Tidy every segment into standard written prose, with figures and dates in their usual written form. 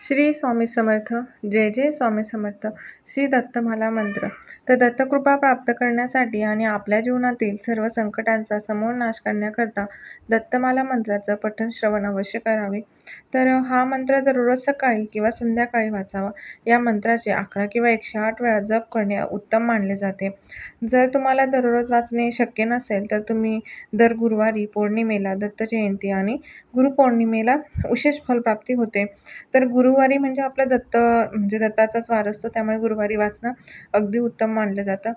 श्री स्वामी समर्थ. जय जय स्वामी समर्थ. श्री दत्तमाला मंत्र. तर दत्तकृपा प्राप्त करण्यासाठी आणि आपल्या जीवनातील सर्व संकटांचा समूळ नाश करण्याकरता दत्तमाला मंत्राचं पठण श्रवण अवश्य करावे. तर हा मंत्र दररोज सकाळी किंवा संध्याकाळी वाचावा. या मंत्राचे 11 किंवा 108 वेळा जप करणे उत्तम मानले जाते. जर तुम्हाला दररोज वाचणे शक्य नसेल तर तुम्ही दर गुरुवारी, पौर्णिमेला, दत्त जयंती आणि गुरुपौर्णिमेला विशेष फलप्राप्ती होते. तर गुरुवारी म्हणजे आपला दत्ताचाच वार असतो, त्यामुळे गुरुवारी वाचणं अगदी उत्तम मानलं जातं.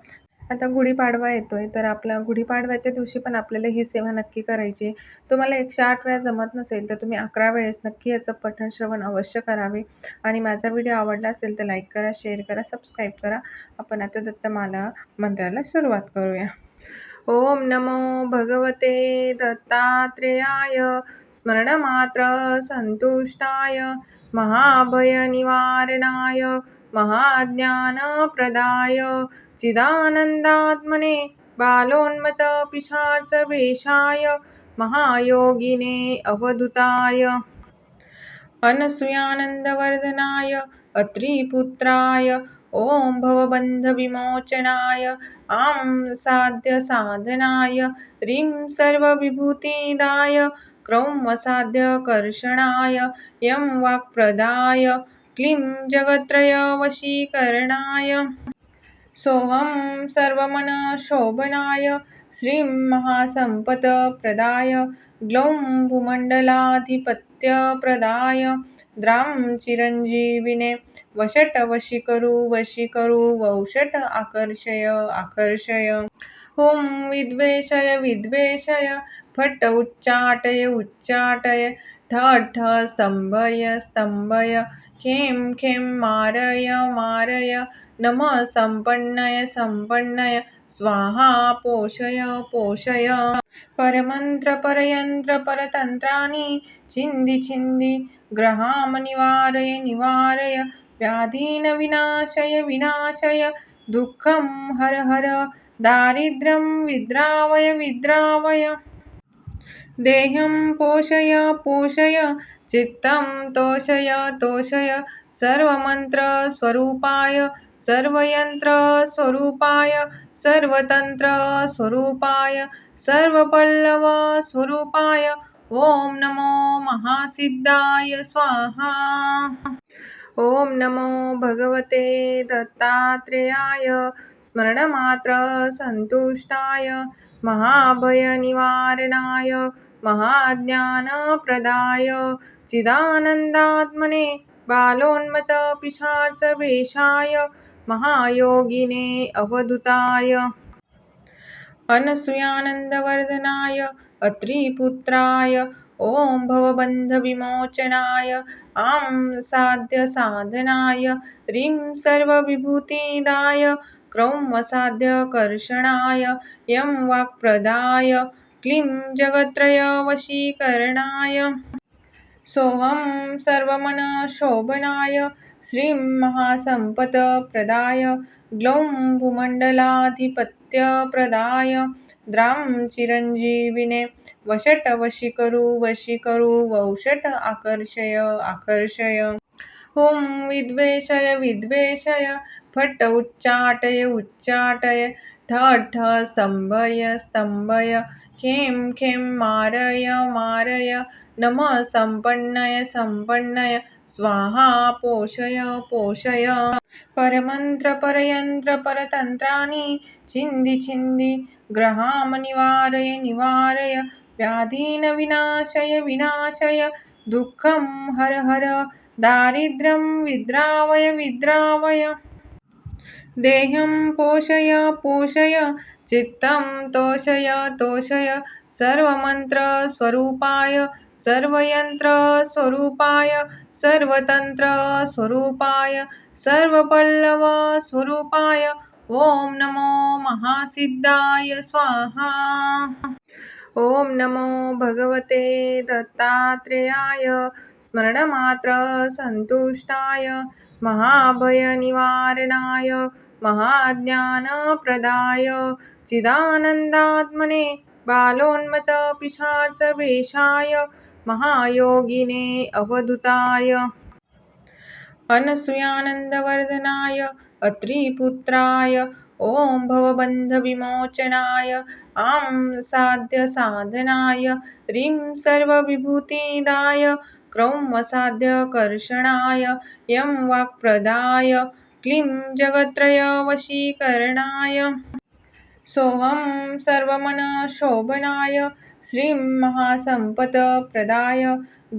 आता गुढीपाडवा येतोय, तर आपल्या गुढीपाडव्याच्या दिवशी पण आपल्याला ही सेवा नक्की करायची आहे. तुम्हाला 108 वेळा जमत नसेल तर तुम्ही 11 वेळेस नक्की याचं पठण श्रवण अवश्य करावे. आणि माझा व्हिडिओ आवडला असेल तर लाईक करा, शेअर करा, सबस्क्राईब करा. आपण आता दत्तमाला मंत्राला सुरुवात करूया. ओम नमो भगवते दत्तात्रेयाय स्मरणमात्र संतुष्टाय महाभय निवारणाय महाज्ञानप्रदाय चिदानंदात्मने बालोन्मत पिशाच वेशाय महायोगिने अवधूताय अनसूयानंदवर्धनाय अत्रिपुत्राय ओम भवबंधविमोचनाय आं साध्य साधनाय ह्रीं सर्वविभूतिदाय क्रौं असाध्य कर्षणाय यं वाक्प्रदाय क्लीं जगत्त्रय वशीकरणाय सोहं सर्वमनशोभनाय श्रीं महासम्पत्प्रदाय ग्लौं भूमण्डलाधिपत्यप्रदाय द्रां चिरञ्जीविने वशट वशीकरु वौषट आकर्षय आकर्षय हुं विद्वेषय फट्ट उच्चाटय ठ ठ स्तंभय खें खें मारय नमः संपन्नय स्वाहा पोषय परमंत्र परयंत्र परतंत्राणि छिंदी ग्रहाम निवारय व्याधीन विनाशय दुःखं हर दारिद्र्यं विद्रावय देहं पोषय चित्तं तोषय सर्वमंत्र स्वरूपाय सर्वयंत्र स्वरूपाय सर्वतंत्र स्वरूपाय सर्वपल्लव स्वरूपाय ओम नमो महासिद्धाय स्वाहा. ओम नमो भगवते दत्तात्रेयाय स्मरणमात्र संतुष्टाय महाभय निवारणाय महाज्ञानप्रदाय चिदानंदात्मने बालोन्मत पिशाच वेशाय महायोगिने अवधूताय अनसूयानंदवर्धनाय अत्रिपुत्राय ओम भवबंधविमोचनाय आं साध्य साधनाय ह्रीं सर्वविभूतिदाय क्रौं असाध्य कर्षणाय यं वाक्प्रदाय क्लीं जगत्त्रय वशीकरणाय सोहं सर्वमनशोभनाय श्रीं महासम्पत्प्रदाय ग्लौं भूमण्डलाधिपत्यप्रदाय द्रां चिरञ्जीविने वशट वशीकरु वौषट आकर्षय हुं विद्वेषय फट्ट उच्चाटय ठ ठ स्तंभय खें मारय नमः संपन्नय स्वाहा पोषय परमंत्र परयंत्र परतंत्राणि छिंदी ग्रहाम निवारय व्याधीन विनाशय दुःखं हर दारिद्र्यं विद्रावय देहं पोषय चित्तं तोषय सर्वमंत्र स्वरूपाय सर्वयंत्र स्वरूपाय सर्वतंत्र स्वरूपाय सर्वपल्लव स्वरूपाय ओम नमो महासिद्धाय स्वाहा. ओम नमो भगवते दत्तात्रेयाय स्मरणमात्र संतुष्टाय महाभय निवारणाय महाज्ञानप्रदाय चिदानंदात्मने बालोन्मत पिशाच वेशाय महायोगिने अवधूताय अनसूयानन्दवर्धनाय अत्रिपुत्राय ॐ भवबन्धविमोचनाय आं साध्यसाधनाय ह्रीं सर्वविभूतिदाय क्रौं असाध्यकर्षणाय यं वाक्प्रदाय क्लीं जगत्त्रयवशीकरणाय सोऽहं सर्वमनःशोभनाय श्रीं महासम्पत्प्रदाय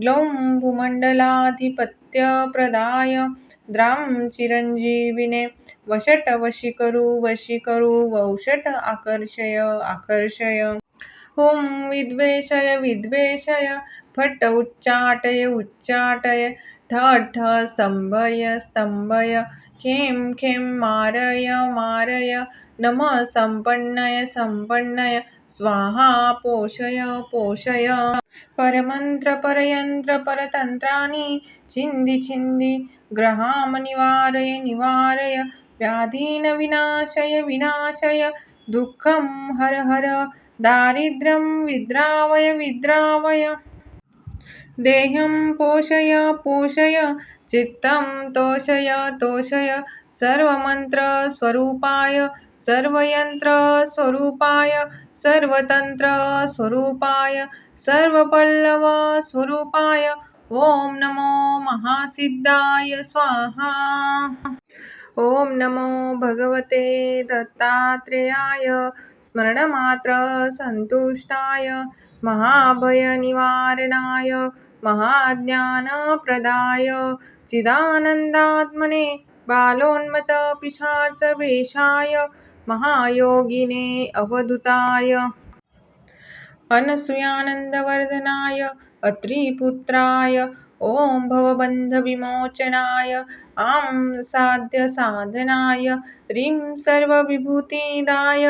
ग्लौं भूमण्डलाधिपत्यप्रदाय द्रां चिरञ्जीविने वषट् वशीकरु वौषट् आकर्षय आकर्षय ॐ विद्वेषय फट् उच्चाटय ठठ स्तम्भय खें मारय नमः सम्पन्नय स्वाहा पोषय परमन्त्र परतन्त्राणि छिन्दि ग्रहां निवारय व्याधीन विनाशय दुःखं हर दारिद्र्यं विद्रावय देहं पोषय चित्तं तोषय सर्वमन्त्रस्वरूपाय सर्वयन्त्रस्वरूपाय सर्वतन्त्रस्वरूपाय सर्वपल्लवस्वरूपाय ॐ नमो महासिद्धाय स्वाहा। ॐ नमो भगवते दत्तात्रेयाय स्मरणमात्र संतुष्टाय महाभयनिवारणाय महाज्ञानप्रदाय चिदानन्दात्मने बालोन्मत्तपिशाचवेषाय महायोगिने अवधूताय अनसूयानन्दवर्धनाय अत्रिपुत्राय ॐ भवबन्धविमोचनाय आं साध्यसाधनाय ह्रीं सर्वविभूतिदाय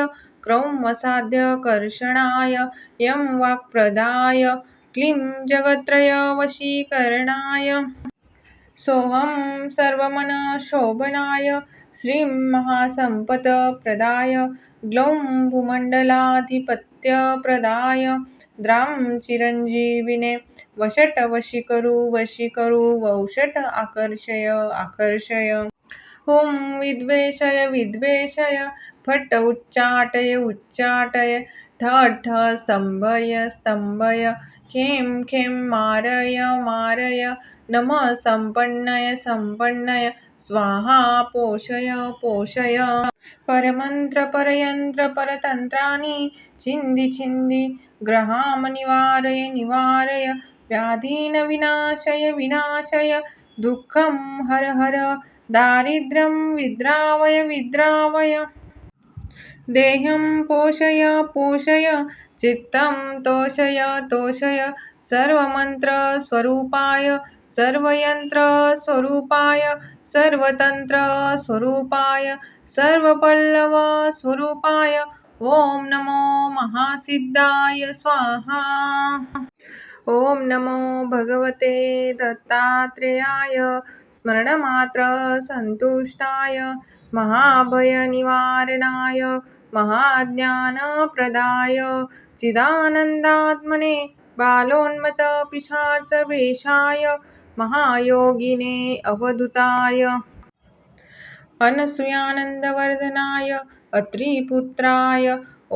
क्रौं असाध्यकर्षणाय यं वाक्प्रदाय क्लीं जगत्त्रयवशीकरणाय सोऽहं सर्वमनःशोभनाय श्रीं महासम्पत्प्रदाय ग्लौं भूमण्डलाधिपत्यप्रदाय द्रां चिरञ्जीविने वषट् वशीकरु वौषट् आकर्षय आकर्षय ॐ विद्वेषय फट् उच्चाटय ठठ स्तम्भय खें मारय नमः सम्पन्नय स्वाहा पोषय परमन्त्र परतन्त्राणि छिन्दि ग्रहां निवारय व्याधीन विनाशय दुःखं हर दारिद्र्यं विद्रावय देहं पोषय चित्तं तोषय सर्वमन्त्रस्वरूपाय सर्वयन्त्रस्वरूपाय सर्वतन्त्रस्वरूपाय सर्वपल्लवस्वरूपाय ॐ नमो महासिद्धाय स्वाहा। ॐ नमो भगवते दत्तात्रेयाय स्मरणमात्र संतुष्टाय महाभयनिवारणाय महाज्ञानप्रदाय चिदानन्दात्मने बालोन्मत्तपिशाचवेषाय महायोगिने अवधूताय अनसूयानन्दवर्धनाय अत्रिपुत्राय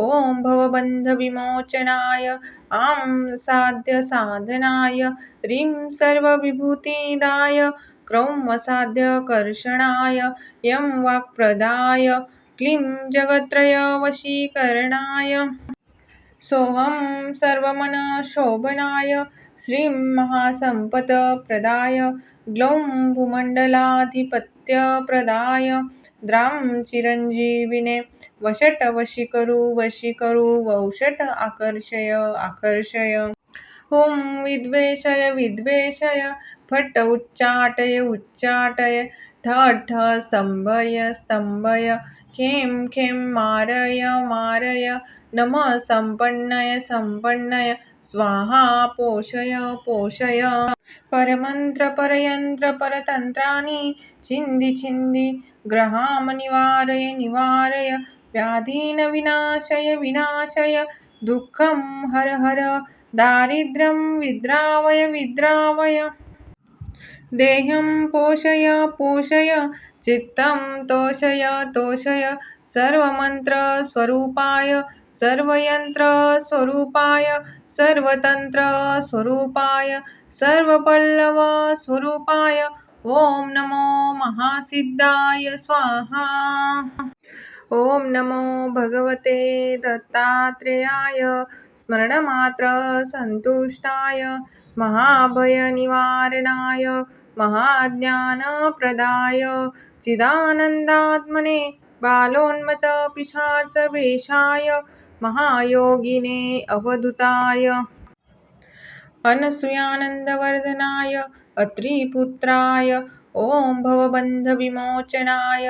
ॐ भवबन्धविमोचनाय आं साध्यसाधनाय ह्रीं सर्वविभूतिदाय क्रौं असाध्यकर्षणाय यं वाक्प्रदाय क्लीं जगत्त्रयवशीकरणाय सोऽहं सर्वमनःशोभनाय श्रीं महासम्पत्प्रदाय ग्लौं भूमण्डलाधिपत्यप्रदाय द्रां चिरञ्जीविने वषट् वशीकरु वौषट् आकर्षय आकर्षय ॐ विद्वेषय फट् उच्चाटय ठठ स्तम्भय खें मारय नमः सम्पन्नय स्वाहा पोषय परमन्त्र परतन्त्राणि छिन्दि ग्रहां निवारय व्याधीन विनाशय दुःखं हर दारिद्र्यं विद्रावय देहं पोषय पोषय चित्तं तोषय तोषय सर्वमन्त्रस्वरूपाय सर्वयन्त्रस्वरूपाय सर्वतन्त्रस्वरूपाय सर्वपल्लवस्वरूपाय ॐ नमो महासिद्धाय स्वाहा। ॐ नमो भगवते दत्तात्रेयाय स्मरणमात्र संतुष्टाय महाभयनिवारणाय महाज्ञानप्रदाय चिदानन्दात्मने बालोन्मत्तपिशाचवेषाय महायोगिने अवधूताय अनसूयानन्दवर्धनाय अत्रिपुत्राय ॐ भवबन्धविमोचनाय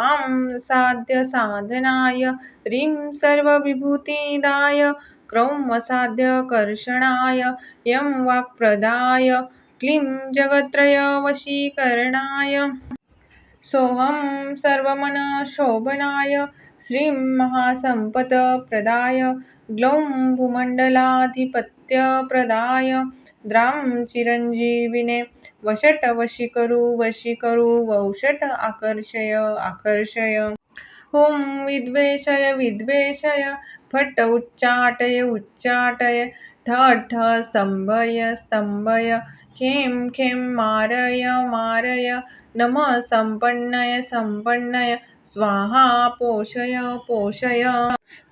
आं साध्यसाधनाय ह्रीं सर्वविभूतिदाय क्रौं असाध्यकर्षणाय यं वाक्प्रदाय क्लीं जगत्त्रयवशीकरणाय सोऽहं सर्वमनशोभनाय श्रीं महासम्पत्प्रदाय ग्लौं भूमण्डलाधिपत्यप्रदाय द्रां चिरञ्जीविने वशटवशीकरु वशीकरु वौषट आकर्षय आकर्षय हुं विद्वेषय विद्वेषय फट् उच्चाटय उच्चाटय ठः ठः स्तम्भय स्तम्भय खें खें मारय मारय नमः सम्पन्नय सम्पन्नय स्वाहा पोषय पोषय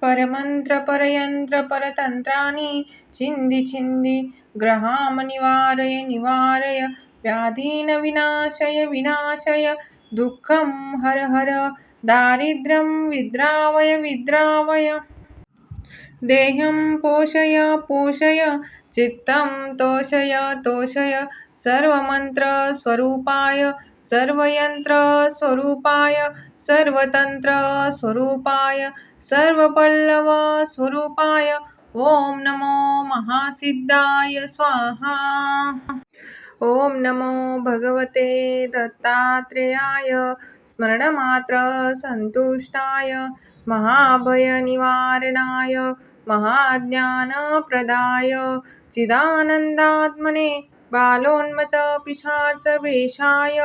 परमन्त्र परयन्त्र परतन्त्राणि छिन्दि छिन्दि ग्रहां निवारय निवारय व्याधीन विनाशय विनाशय दुःखं हर हर दारिद्र्यं विद्रावय विद्रावय देहं पोषय पोषय चित्तं तोषय तोषय सर्वमन्त्रस्वरूपाय सर्वयन्त्रस्वरूपाय सर्वतन्त्रस्वरूपाय सर्वपल्लवस्वरूपाय ॐ नमो महासिद्धाय स्वाहा। ॐ नमो भगवते दत्तात्रेयाय स्मरणमात्र संतुष्टाय महाभयनिवारणाय महाज्ञानप्रदाय चिदानन्दात्मने बालोन्मत्तपिशाचवेषाय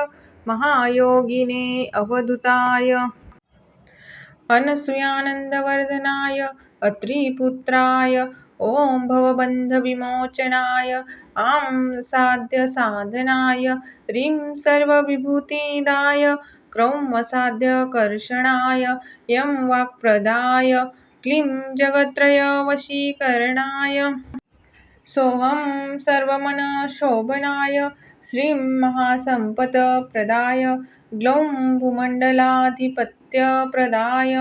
महायोगिने अवधूताय अनसूयानन्दवर्धनाय अत्रिपुत्राय ॐ भवबन्धविमोचनाय आं साध्यसाधनाय ह्रीं सर्वविभूतिदाय क्रौं असाध्यकर्षणाय यं वाक्प्रदाय क्लीं जगत्त्रयवशीकरणाय सोऽहं सर्वमनशोभनाय श्रीं महासम्पत्प्रदाय ग्लौं भूमण्डलाधिपत्यप्रदाय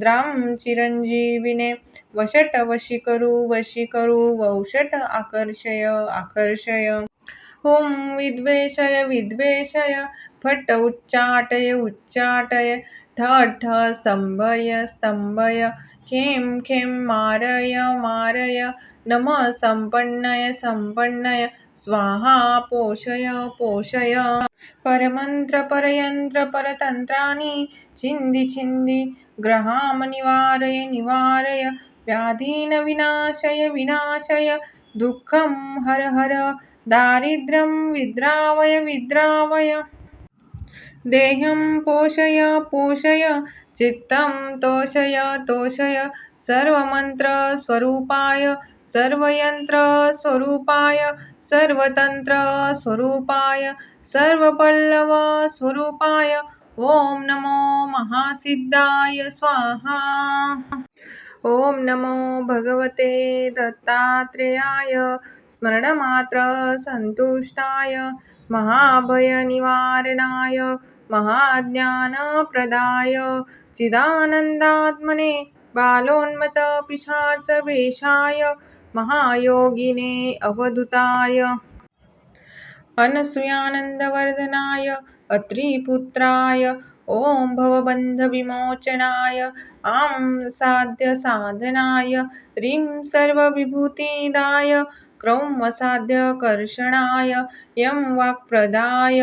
द्रां चिरञ्जीविने वशटवशीकरु वशीकरु वौषट आकर्षय आकर्षय हुं विद्वेषय विद्वेषय फट् उच्चाटय उच्चाटय ठः ठः स्तम्भय स्तम्भय खें खें मारय मारय नमः सम्पन्नय सम्पन्नय स्वाहा पोषय पोषय परमन्त्र परयन्त्र परतन्त्राणि छिन्दि छिन्दि ग्रहां निवारय निवारय व्याधीन विनाशय विनाशय दुःखं हर हर दारिद्र्यं विद्रावय विद्रावय देहं पोषय पोषय चित्तं तोषय तोषय सर्वमन्त्रस्वरूपाय सर्वयन्त्रस्वरूपाय सर्वतन्त्रस्वरूपाय सर्वपल्लवस्वरूपाय ॐ नमो महासिद्धाय स्वाहा। ॐ नमो भगवते दत्तात्रेयाय स्मरणमात्र संतुष्टाय महाभयनिवारणाय महाज्ञानप्रदाय चिदानन्दात्मने बालोन्मत्तपिशाचवेषाय महायोगिने अवधूताय अनसूयानन्दवर्धनाय अत्रिपुत्राय ॐ भवबन्धविमोचनाय आं साध्यसाधनाय ह्रीं सर्वविभूतिदाय क्रौं असाध्यकर्षणाय यं वाक्प्रदाय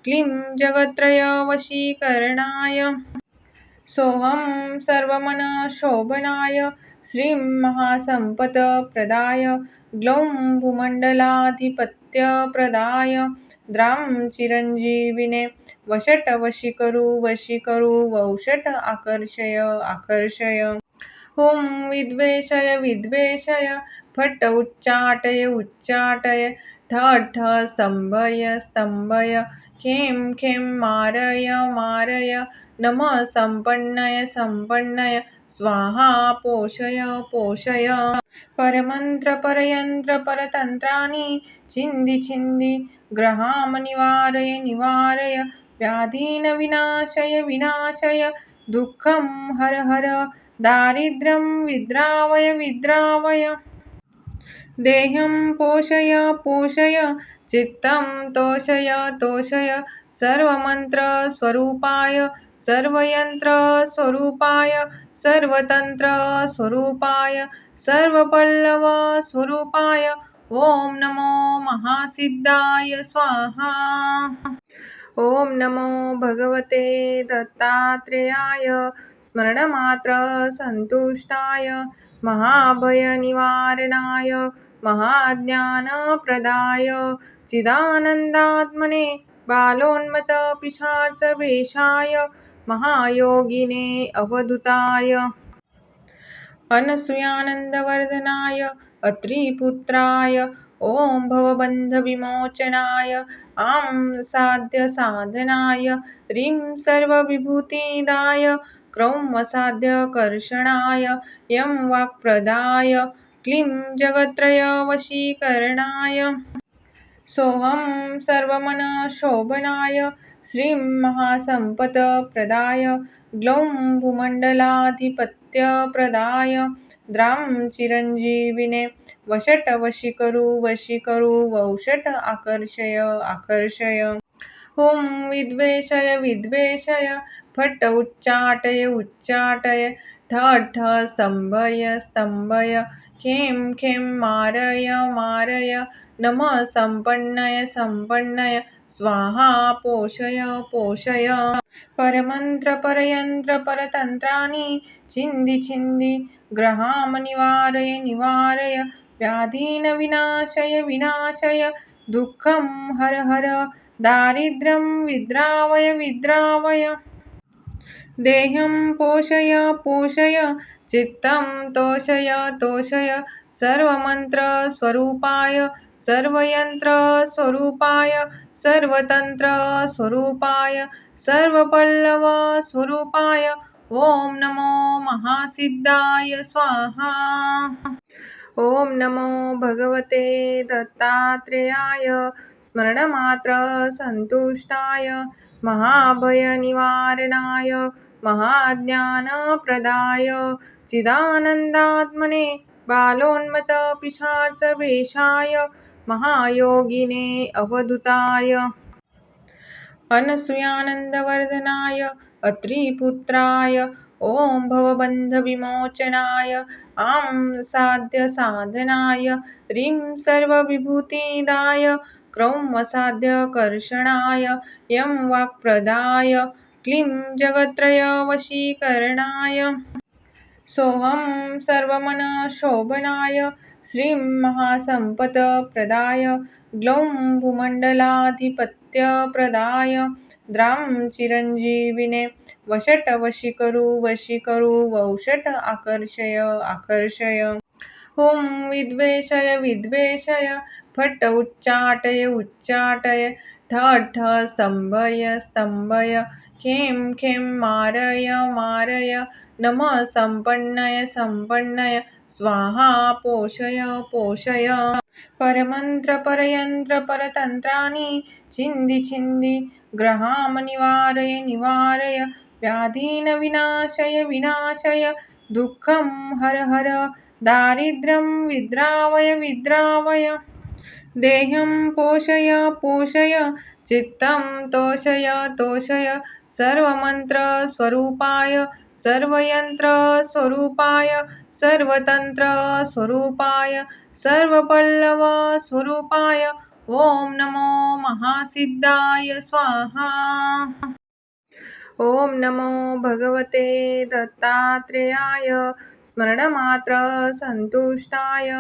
क्लीं जगत्त्रयवशीकरणाय सोऽहं सर्वमनशोभनाय श्रीं महासम्पत्प्रदाय ग्लौं भूमण्डलाधिपत्यप्रदाय पत्यप्रदाय द्रां चिरञ्जीविने वषट् वशीकरू वौषट आकर्षय आकर्षय हुं विद्वेषय फट् उच्चाटय ठ स्तंभय खें मारय नमः संपन्नय स्वाहा पोषय परमंत्र परयंत्र परतंत्राणि छिंदि ग्रहाम निवारय व्याधीन विनाशय दुःखं हर दारिद्र्यं विद्रावय देहं पोषय चित्तं तोषय सर्वमन्त्रस्वरूपाय सर्वयन्त्रस्वरूपाय सर्वतन्त्रस्वरूपाय सर्वपल्लवस्वरूपाय ॐ नमो महासिद्धाय स्वाहा। ॐ नमो भगवते दत्तात्रेयाय स्मरणमात्र संतुष्टाय महाभयनिवारणाय महाज्ञानप्रदाय चिदानन्दात्मने बालोन्मत पिशाचवेषाय महायोगिने अवधूताय अनसूयानन्दवर्धनाय अत्रिपुत्राय ॐ भवबन्धविमोचनाय आं साध्यसाधनाय ह्रीं सर्वविभूतिदाय क्रौं असाध्यकर्षणाय यं वाक्प्रदाय क्लीं जगत्त्रयवशीकरणाय सोऽहं सर्वमनशोभनाय श्रीं महासम्पत्प्रदाय ग्लौं भूमण्डलाधिपत्यप्रदाय द्रां चिरञ्जीविने वषट् वशीकरू वौषट् आकर्षय हुं विद्वेषय फट् उच्चाटय ठ स्तंभय खें मारय नमः संपन्नय स्वाहा पोषय परमंत्र परयंत्र परतंत्राणि छिंदि ग्रहाम निवारय व्याधीन विनाशय दुःखं हर दारिद्र्यं विद्रावय देहं पोषय चित्तं तोषय सर्वमन्त्रस्वरूपाय सर्वयन्त्रस्वरूपाय सर्वतन्त्रस्वरूपाय सर्वपल्लवस्वरूपाय ॐ नमो महासिद्धाय स्वाहा। ॐ नमो भगवते दत्तात्रेयाय स्मरणमात्र संतुष्टाय महाभयनिवारणाय महाज्ञानप्रदाय चिदानन्दात्मने बालोन्मत पिशाचवेषाय महायोगिने अवधूताय अनसूयानन्दवर्धनाय अत्रिपुत्राय ॐ भवबन्धविमोचनाय आं साध्यसाधनाय ह्रीं सर्वविभूतिदाय क्रौं असाध्यकर्षणाय यं वाक्प्रदाय क्लीं जगत्त्रयवशीकरणाय सोऽहं सर्वमनशोभनाय श्रीं महासम्पत्प्रदाय ग्लौं भूमण्डलाधिपत्यप्रदाय द्रां चिरञ्जीविने वषट् वशीकरू वौषट् आकर्षय हुं विद्वेषय फट् उच्चाटय ठ स्तंभय खें मारय नमः संपन्नय स्वाहा पोषय परमंत्र परयंत्र परतंत्राणि छिंदि ग्रहाम निवारय व्याधीन विनाशय दुःखं हर दारिद्र्यं विद्रावय देहं पोषय चित्तं तोषय सर्वमन्त्रस्वरूपाय सर्वयन्त्रस्वरूपाय सर्वतन्त्रस्वरूपाय सर्वपल्लवस्वरूपाय ॐ नमो महासिद्धाय स्वाहा। ॐ नमो भगवते दत्तात्रेयाय स्मरणमात्र संतुष्टाय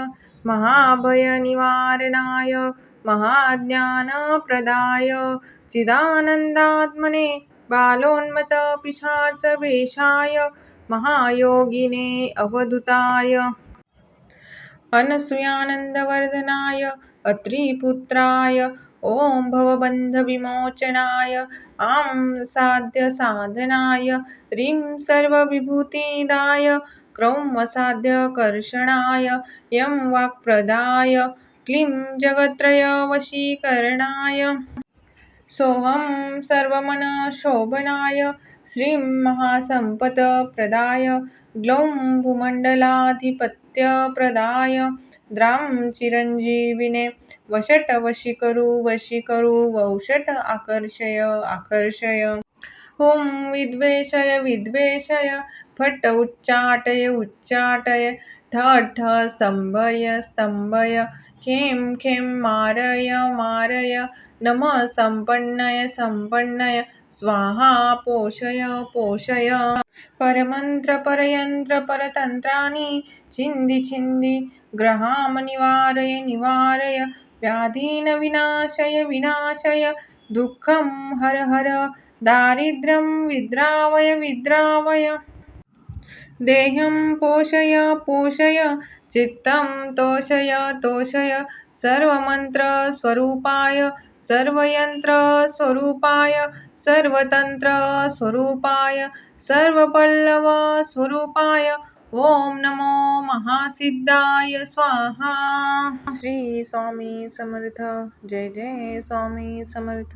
महाभयनिवारणाय महाज्ञानप्रदाय चिदानन्दात्मने बालोन्मत पिशाचवेषाय महायोगिने अवधूताय अनसूयानन्दवर्धनाय अत्रिपुत्राय ॐ भवबन्धविमोचनाय आं साध्यसाधनाय ह्रीं सर्वविभूतिदाय क्रौं असाध्यकर्षणाय यं वाक्प्रदाय क्लीं जगत्त्रयवशीकरणाय सोऽहं सर्वमनशोभनाय श्रीं महासम्पत्प्रदाय ग्लौं भूमण्डलाधिपत्यप्रदाय द्रां चिरञ्जीविने वशट वशीकरु वौषट आकर्षय आकर्षय हुं विद्वेषय विद्वेषय फट् उच्चाटय उच्चाटय ठठ स्तम्भय स्तम्भय खें खें मारय मारय नमः सम्पन्नय सम्पन्नय स्वाहा पोषय पोषय परमन्त्र परयन्त्र परतन्त्राणि छिन्दि छिन्दि ग्रहां निवारय निवारय व्याधीन विनाशय विनाशय दुःखं हर हर दारिद्र्यं विद्रावय विद्रावय देहं पोषय पोषय चित्तं तोषय तोषय सर्वमन्त्रस्वरूपाय सर्वयन्त्रस्वरूपाय सर्वतन्त्रस्वरूपाय सर्वपल्लवस्वरूपाय ॐ नमो महासिद्धाय स्वाहा। श्री स्वामी समर्थ। जय जय स्वामी समर्थ।